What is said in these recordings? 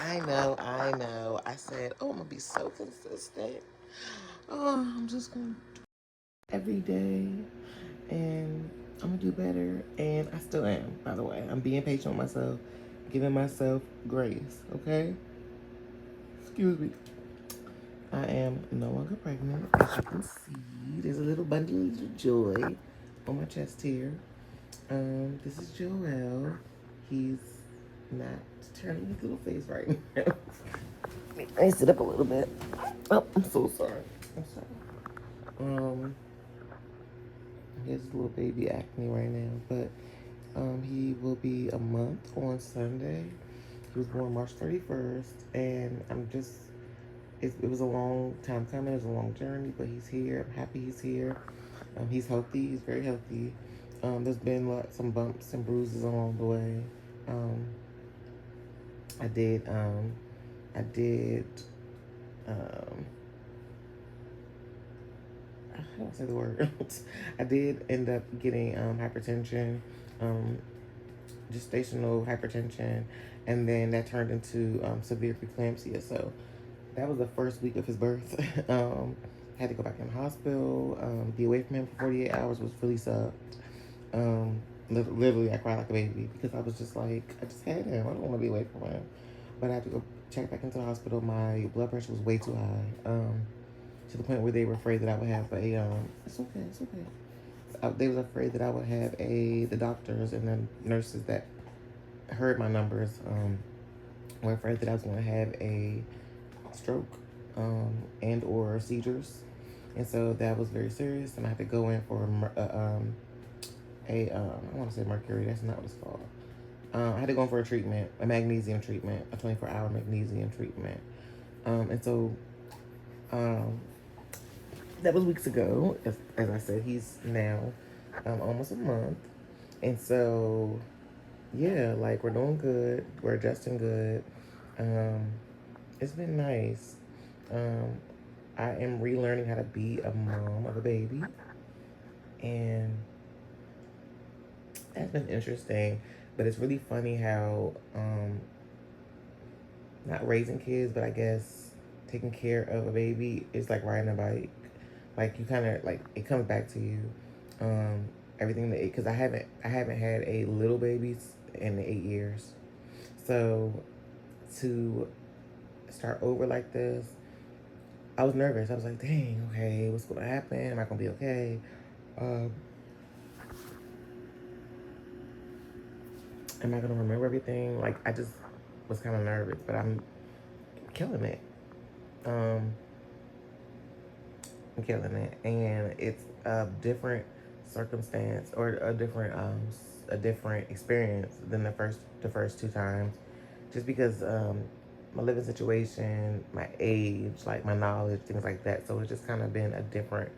I know. I said, oh, I'm gonna be so consistent. Oh, I'm just gonna every day, and I'm gonna do better. And I still am, by the way. I'm being patient with myself, giving myself grace. Okay. Excuse me. I am no longer pregnant, as you can see. There's a little bundle of joy on my chest here. This is Joel. He's not turning his little face right now. Let me sit up a little bit. Oh, I'm so sorry. I'm sorry. He has a little baby acne right now, but he will be a month on Sunday. He was born March 31st, and it was a long time coming. It was a long journey, but he's here. I'm happy he's here. He's healthy. He's very healthy. There's been some bumps and bruises along the way. Um, I did, um, I did, um, how do I say the word? I did end up getting hypertension, um, gestational hypertension, and then that turned into severe preeclampsia. So that was the first week of his birth. Had to go back in the hospital, be away from him for 48 hours was really sucked. Um, Literally, I cried like a baby because I was just like, I just had him. I don't want to be away from him. But I had to go check back into the hospital. My blood pressure was way too high, to the point where they were afraid that I would have it's okay, it's okay. They was afraid that I would have the doctors and the nurses that heard my numbers, were afraid that I was going to have a stroke, and or seizures. And so that was very serious, and I had to go in for I want to say mercury. That's not what it's called. I had to go in for a treatment, a magnesium treatment, a 24-hour magnesium treatment. And so um, that was weeks ago. As I said, he's now almost a month. And so, yeah, like we're doing good. We're adjusting good. Um, it's been nice. Um, I am relearning how to be a mom of a baby. And that's been interesting. But it's really funny how not raising kids, but I guess taking care of a baby is like riding a bike. Like you kind of like it comes back to you. Everything that because I haven't had a little baby in the 8 years, so to start over like this, I was nervous. I was like, dang, okay, what's gonna happen? Am I gonna be okay? Um, am I gonna remember everything? Like I just was kind of nervous, but I'm killing it. Um, I'm killing it, and it's a different circumstance or a different experience than the first two times, just because my living situation, my age, like my knowledge, things like that. So it's just kind of been a different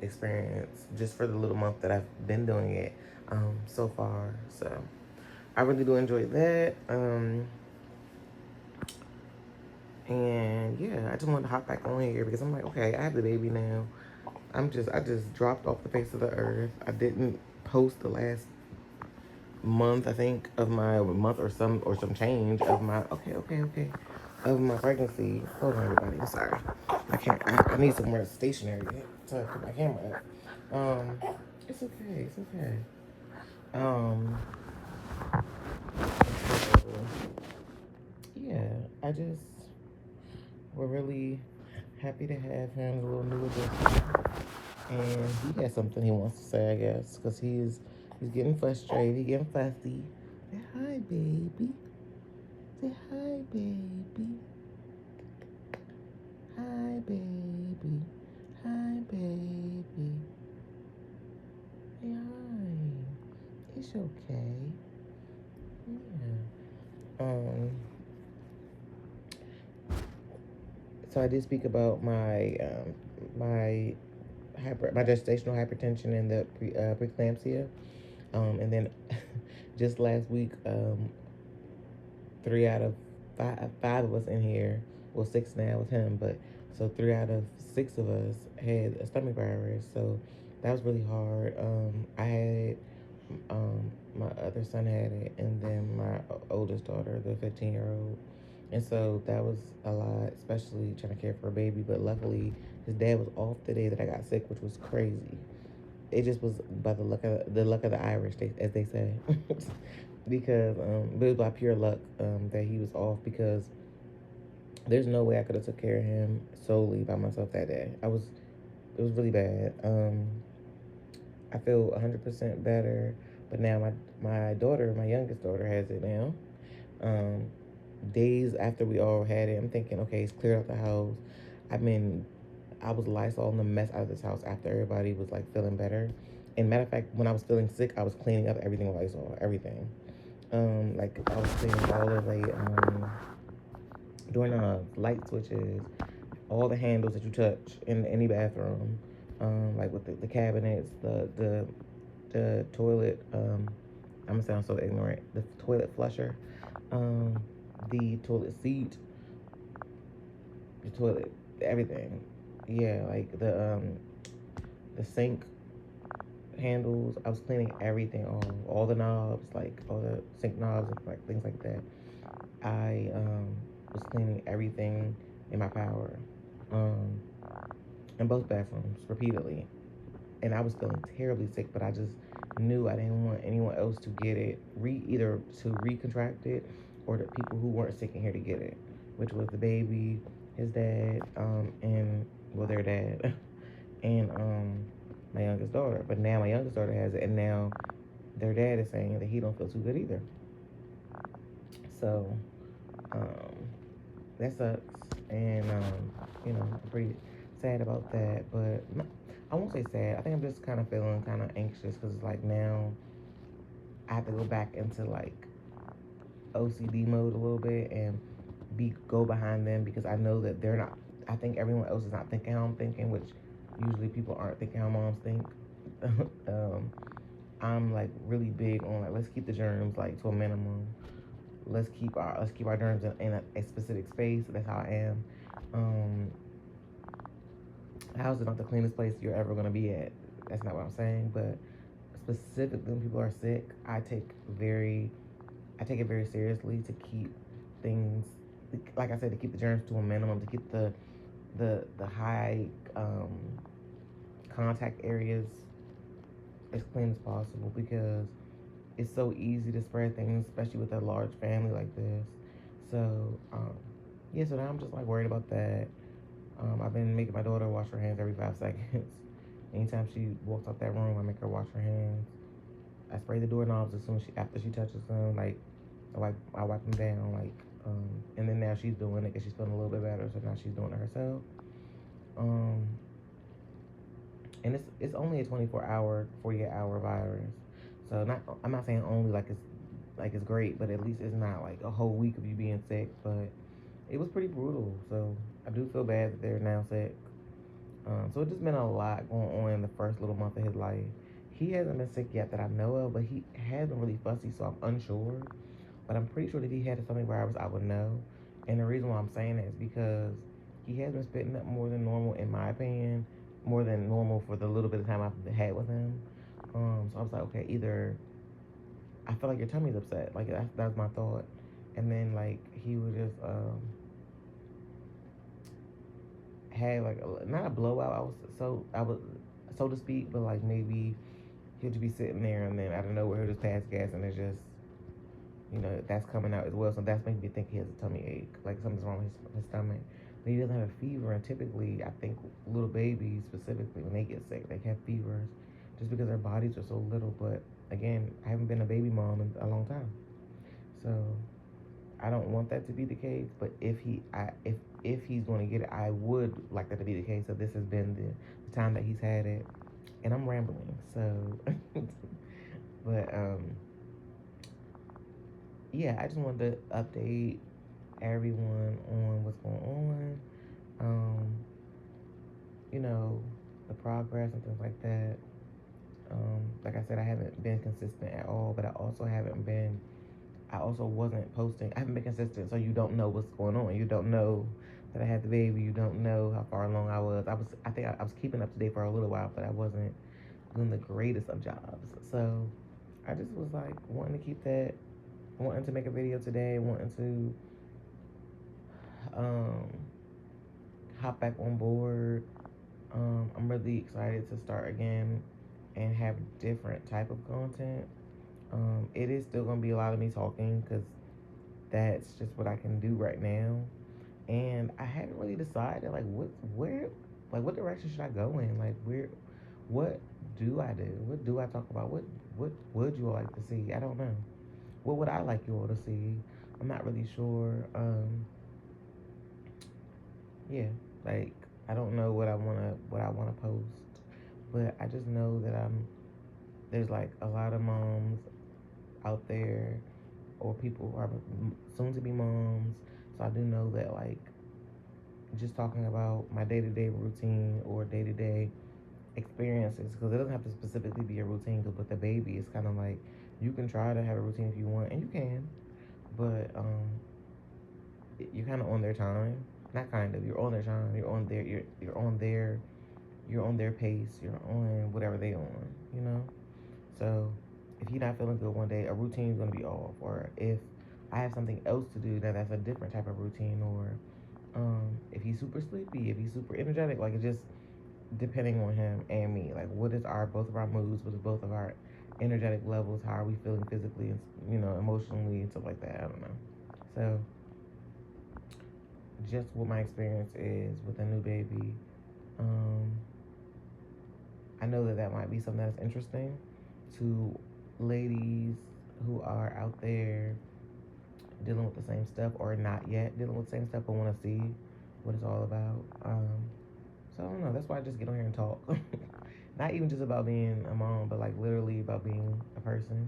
experience just for the little month that I've been doing it so far. So I really do enjoy that. And yeah, I just wanted to hop back on here because I'm like, okay, I have the baby now. I just dropped off the face of the earth. I didn't post the last month, I think, of my month or some change of my of my pregnancy. Hold on, everybody. I'm sorry. I can't. I need somewhere stationary to put my camera up. It's okay. It's okay. Um, so, yeah, I just we're really happy to have him, the little new addition. And he has something he wants to say, I guess, because he's getting frustrated, he's getting fussy. Say hi, baby. Say hi, baby. Hi, baby. Hi, baby. Say hi. It's okay. Yeah. So I did speak about my my gestational hypertension and the preeclampsia. And then just last week, three out of five of us in here, well, six now with him, but so three out of six of us had a stomach virus. So that was really hard. I had my other son had it, and then my oldest daughter, the 15-year-old. And so that was a lot, especially trying to care for a baby. But luckily, his dad was off the day that I got sick, which was crazy. It just was by the luck of the Irish, as they say, because but it was by pure luck that he was off, because there's no way I could have took care of him solely by myself that day. It was really bad. I feel 100% better, but now my youngest daughter, has it now. Um, Days after we all had it, I'm thinking, okay, it's cleared out the house. I mean, I was Lysoling the mess out of this house after everybody was like feeling better. And matter of fact, when I was feeling sick, I was cleaning up everything with Lysol, everything. Like I was cleaning all of the doing light switches, all the handles that you touch in any bathroom, like with the cabinets, the toilet. I'm gonna sound so ignorant. The toilet flusher, um, the toilet seat, the toilet, everything. Yeah, like the sink handles. I was cleaning everything off, all the knobs, like all the sink knobs, and like things like that. I was cleaning everything in my power, um, in both bathrooms repeatedly. And I was feeling terribly sick, but I just knew I didn't want anyone else to get it, either to recontract it, or the people who weren't sick in here to get it, which was the baby, his dad, and well, their dad, and my youngest daughter. But now my youngest daughter has it, and now their dad is saying that he don't feel too good either. So um, that sucks, and I'm pretty sad about that. But I won't say sad. I think I'm just kind of feeling kind of anxious because like now I have to go back into like OCD mode a little bit and be go behind them because I know that they're not. I think everyone else is not thinking how I'm thinking, which usually people aren't thinking how moms think. um, I'm like really big on like let's keep the germs like to a minimum. Let's keep our germs in a specific space. That's how I am. Um, House is not the cleanest place you're ever gonna be at. That's not what I'm saying, but specifically when people are sick, I take it very seriously to keep things, like I said, to keep the germs to a minimum, to keep the high contact areas as clean as possible because it's so easy to spread things, especially with a large family like this. So yeah, so now I'm just like worried about that. I've been making my daughter wash her hands every 5 seconds. Anytime she walks out that room, I make her wash her hands. I spray the doorknobs as soon as after she touches them. Like I wipe them down. And then now she's doing it because she's feeling a little bit better. So now she's doing it herself. Um, and it's only a 24-hour, 48-hour virus. So I'm not saying only like it's great, but at least it's not like a whole week of you being sick. But it was pretty brutal. So I do feel bad that they're now sick. So it's just been a lot going on in the first little month of his life. He hasn't been sick yet that I know of, but he has been really fussy, so I'm unsure. But I'm pretty sure that if he had a stomach virus, I would know. And the reason why I'm saying that is because he has been spitting up more than normal, in my opinion, more than normal for the little bit of time I've had with him. So I was like, okay, either I feel like your tummy's upset, like that's my thought, and then like he would just had like not a blowout. I was so to speak, but like maybe he'll just be sitting there and then out of nowhere he'll just pass gas and it's just that's coming out as well. So that's making me think he has a tummy ache, like something's wrong with his stomach. But he doesn't have a fever, and typically I think little babies specifically when they get sick they have fevers just because their bodies are so little. But again, I haven't been a baby mom in a long time, so I don't want that to be the case, but if he's going to get it, I would like that to be the case. So this has been the time that he's had it, and I'm rambling. So, but yeah, I just wanted to update everyone on what's going on. Um, the progress and things like that. Like I said, I haven't been consistent at all, but I also wasn't posting. I haven't been consistent, so you don't know what's going on. You don't know that I had the baby. You don't know how far along I was. I think I was keeping up to date for a little while, but I wasn't doing the greatest of jobs. So I just was like wanting to keep that, wanting to make a video today, wanting to um, hop back on board. I'm really excited to start again and have different type of content. It is still gonna be a lot of me talking because that's just what I can do right now. And I haven't really decided like what direction should I go in? Like what do I do? What do I talk about? What would you all like to see? I don't know. What would I like you all to see? I'm not really sure. Yeah, like I don't know what I wanna post, but I just know that there's like a lot of moms out there or people who are soon to be moms. So I do know that like just talking about my day to day routine or day to day experiences, because it doesn't have to specifically be a routine. Because with the baby, it's kind of like you can try to have a routine if you want, and you can, but you're kind of on their time. Not kind of. You're on their time. You're on their. You're on their. You're on their pace. You're on whatever they on. You know. So if you're not feeling good one day, a routine is gonna be off. Or if I have something else to do, that's a different type of routine. Or if he's super sleepy, if he's super energetic, like it just depending on him and me. Like what is our both of our moods? What is both of our energetic levels? How are we feeling physically and emotionally and stuff like that? I don't know. So just what my experience is with a new baby. Um, I know that might be something that's interesting to ladies who are out there dealing with the same stuff or not yet dealing with the same stuff but want to see what it's all about. So I don't know. That's why I just get on here and talk. Not even just about being a mom, but like literally about being a person.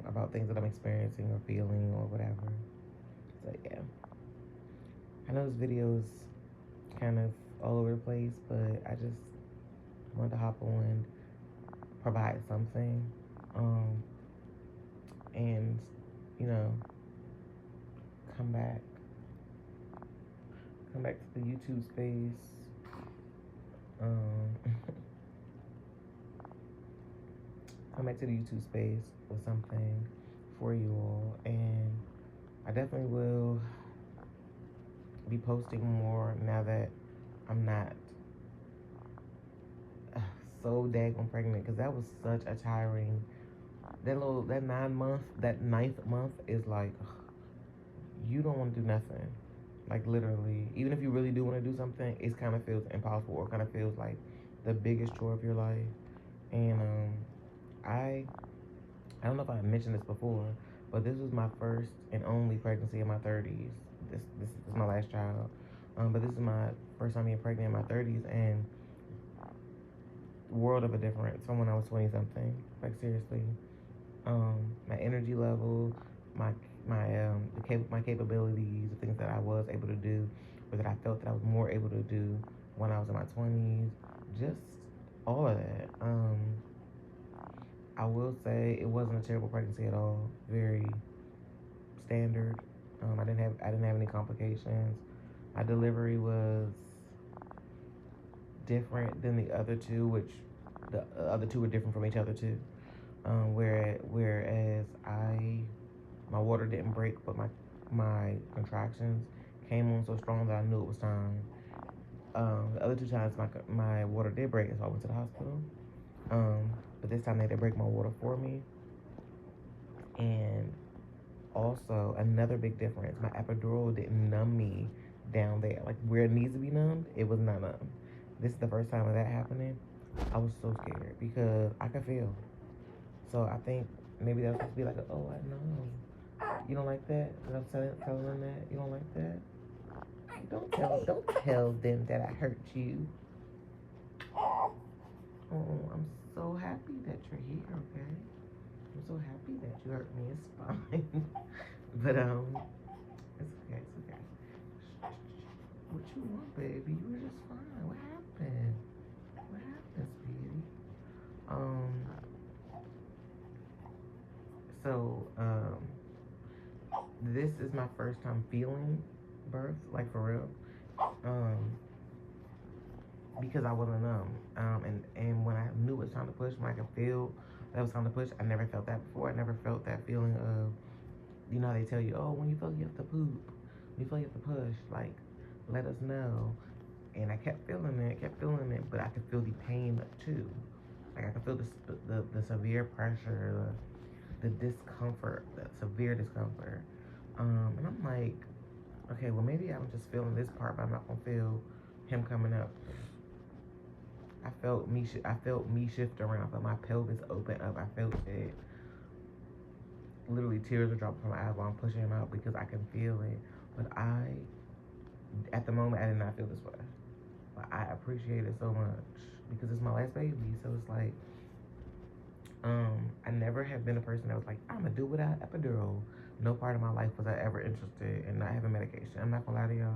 About things that I'm experiencing or feeling or whatever. So yeah. I know this video is kind of all over the place, but I just wanted to hop on, provide something, and you know, come back, come back to the YouTube space. Come back to the YouTube space with something for you all, and I definitely will be posting more now that I'm not so daggone pregnant, because that was such a tiring. That 9 month, that ninth month is like you don't want to do nothing. Like literally, even if you really do want to do something, it kind of feels impossible or kind of feels like the biggest chore of your life. And I I don't know if I mentioned this before, but this was my first and only pregnancy in my 30s. This is my last child, but this is my first time being pregnant in my 30s, and world of a difference from when I was 20 something. Like seriously, my energy level, my my capabilities, the things that I was able to do, or that I felt that I was more able to do when I was in my 20s, just all of that. I will say it wasn't a terrible pregnancy at all. Very standard. I didn't have any complications. My delivery was different than the other two, which the other two were different from each other too. Whereas my water didn't break, but my contractions came on so strong that I knew it was time. The other two times my water did break, and so I went to the hospital. But this time they did break my water for me. And also another big difference, my epidural didn't numb me down there, like where it needs to be numbed. It was not numb. This is the first time of that happening. I was so scared because I could feel. So I think maybe that's supposed to be like, oh, I know. You don't like that? And I'm telling them that you don't like that. Don't tell them that I hurt you. Oh, I'm so happy that you're here. Okay, I'm so happy that you hurt me. It's fine. But it's okay. It's okay. What you want, baby? You were just fine. What happened? What happened, sweetie? So this is my first time feeling birth, like for real. Because I wasn't numb. And when I knew it was time to push, when I could feel that was time to push. I never felt that before. I never felt that feeling of, you know, how they tell you, oh, when you feel you have to poop, when you feel you have to push, like, let us know. And I kept feeling it, but I could feel the pain too. Like I could feel the severe pressure, the discomfort, the severe discomfort. And I'm like, okay, well maybe I'm just feeling this part, but I'm not gonna feel him coming up. I felt me. I felt me shift around. I felt my pelvis open up. I felt it. Literally, tears are dropping from my eyes while I'm pushing him out because I can feel it. But at the moment, I did not feel this way. But I appreciate it so much because it's my last baby. So it's like, I never have been a person that was like, I'm gonna do without epidural. No part of my life was I ever interested in not having medication. I'm not gonna lie to y'all.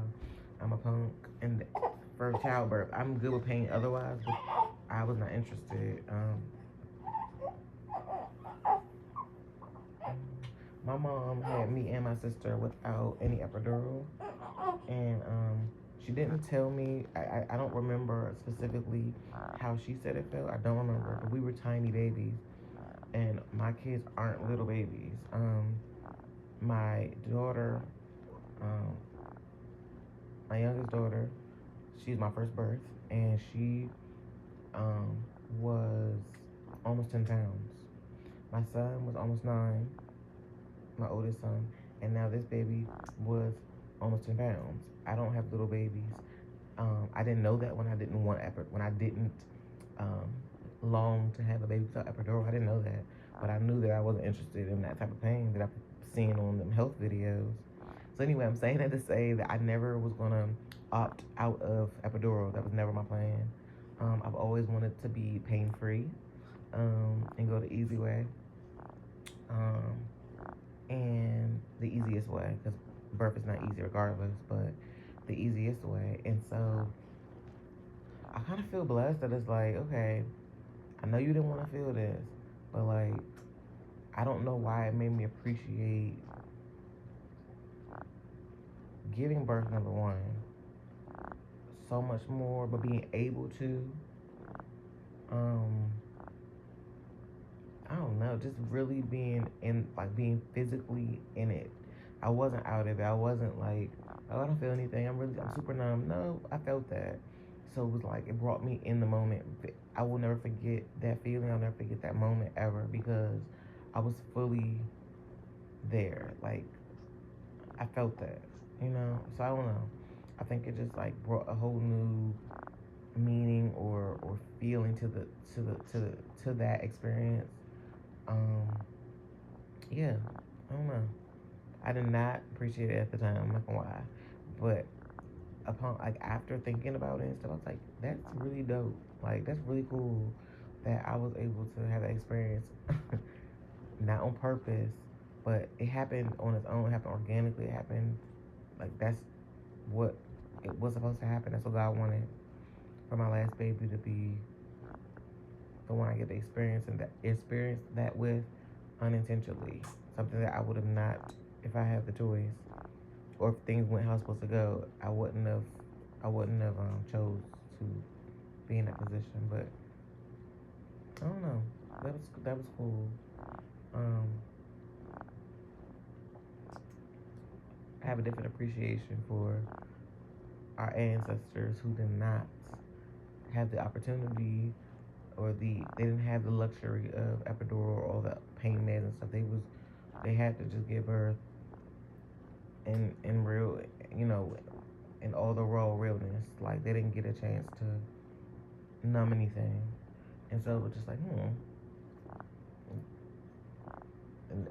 I'm a punk, and for childbirth, I'm good with pain otherwise, but I was not interested. My mom had me and my sister without any epidural, and she didn't tell me. I don't remember specifically how she said it felt. I don't remember, but we were tiny babies, and my kids aren't little babies. My daughter, um, my youngest daughter, she's my first birth, and she was almost 10 pounds. My son was almost 9, my oldest son, and now this baby was almost 10 pounds. I don't have little babies. I didn't know that when I didn't when I didn't um, long to have a baby without epidural. I didn't know that, but I knew that I wasn't interested in that type of pain that I've seen on them health videos. So anyway, I'm saying that to say that I never was gonna opt out of epidural. That was never my plan. I've always wanted to be pain free and go the easy way. Um, and the easiest way, because birth is not easy regardless, but the easiest way. And so I kind of feel blessed that it's like, okay, I know you didn't want to feel this, but like, I don't know why it made me appreciate giving birth, number one, so much more, but being able to, um, I don't know, just really being in, like, being physically in it. I wasn't out of it. I wasn't like, oh, I don't feel anything. I'm super numb. No, I felt that. So it was like, it brought me in the moment. I will never forget that feeling. I'll never forget that moment ever because I was fully there. Like, I felt that, you know? So I don't know. I think it just like brought a whole new meaning or feeling to that experience. Um, yeah, I don't know. I did not appreciate it at the time. I'm not gonna lie, but upon like after thinking about it and stuff, I was like, that's really dope. Like that's really cool that I was able to have that experience, not on purpose, but it happened on its own. It happened organically. It happened like that's what it was supposed to happen. That's what God wanted for my last baby to be the one I get to experience that with unintentionally. Something that I would have not if I had the choice. Or if things went how it's supposed to go, I wouldn't have chose to be in that position. But I don't know. That was cool. Um, I have a different appreciation for our ancestors who did not have the opportunity or they didn't have the luxury of epidural or all the pain meds and stuff. They had to just give birth in real, you know, in all the raw realness. Like they didn't get a chance to numb anything, and so it was just like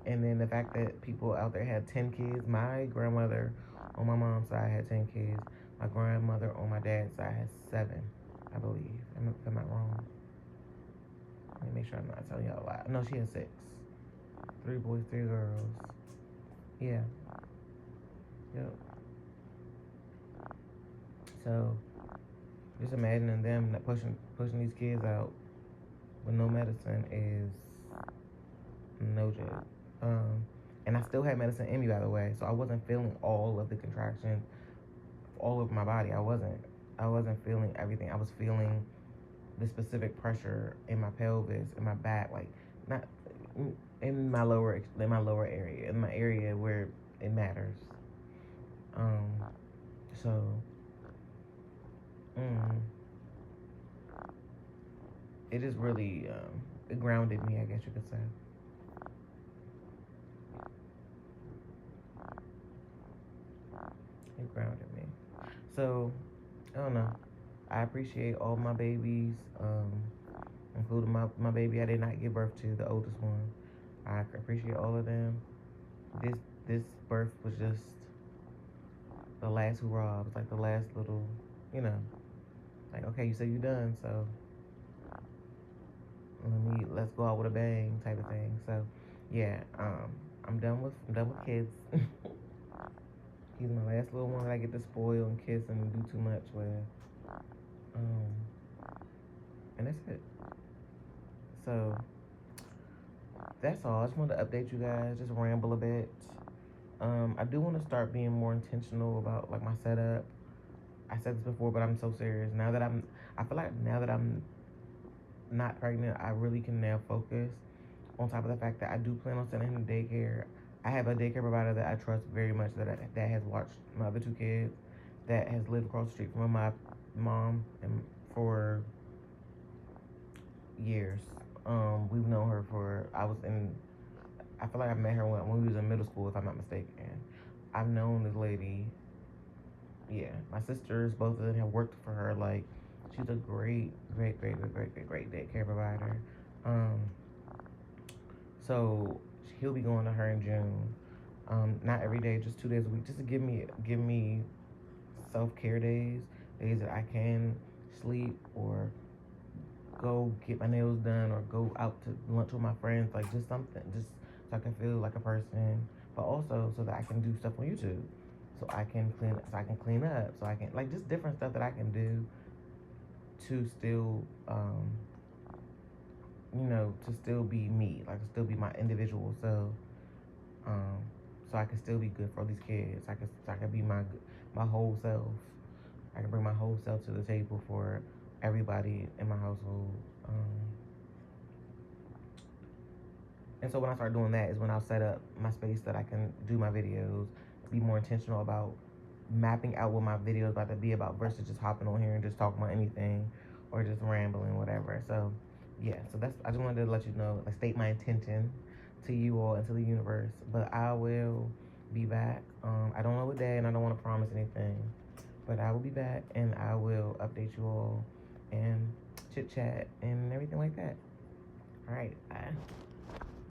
and then the fact that people out there had 10 kids. My grandmother on my mom's side had 10 kids. My grandmother on my dad's side had 7, I believe. Am I wrong? Let me make sure I'm not telling y'all a lie. No, she had 6. 3 boys, 3 girls. Yeah. Yep. So just imagining them that pushing these kids out with no medicine is no joke. And I still had medicine in me, by the way, so I wasn't feeling all of the contractions all over my body. I wasn't feeling everything. I was feeling the specific pressure in my pelvis, in my back, like not in my lower area, in my area where it matters. Um, so mm, it just really it grounded me, I guess you could say. It grounded me. So I don't know. I appreciate all my babies, including my baby I did not give birth to, the oldest one. I appreciate all of them. This this birth was just the last hurrah. It was like the last little, you know, like okay, you say you're done, so let's go out with a bang type of thing. So yeah, I'm done with kids. He's my last little one that I get to spoil and kiss and do too much with. Um, and that's it. So that's all. I just wanted to update you guys, just ramble a bit. I do want to start being more intentional about like my setup. I said this before, but I'm so serious. I feel like now that I'm not pregnant, I really can now focus. On top of the fact that I do plan on sending him to daycare, I have a daycare provider that I trust very much that has watched my other two kids, that has lived across the street from my mom and for years. We've known her for I feel like I met her when we was in middle school, if I'm not mistaken. I've known this lady. Yeah, my sisters, both of them have worked for her. Like, she's a great daycare provider. Um, so he'll be going to her in June. Not every day, just 2 days a week, just to give me self care days, days that I can sleep or go get my nails done or go out to lunch with my friends, like just something, just so I can feel like a person, but also so that I can do stuff on YouTube, so I can clean up, so I can like just different stuff that I can do to still, to still be me, like to still be my individual self, um, so I can still be good for these kids. So I can be my whole self. I can bring my whole self to the table for everybody in my household. And so when I start doing that is when I'll set up my space that I can do my videos, be more intentional about mapping out what my videos about to be about versus just hopping on here and just talking about anything or just rambling, whatever. So yeah, so that's I just wanted to let you know, like state my intention to you all and to the universe. But I will be back. I don't know what day and I don't want to promise anything. But I will be back and I will update you all and chit chat and everything like that. All right, bye.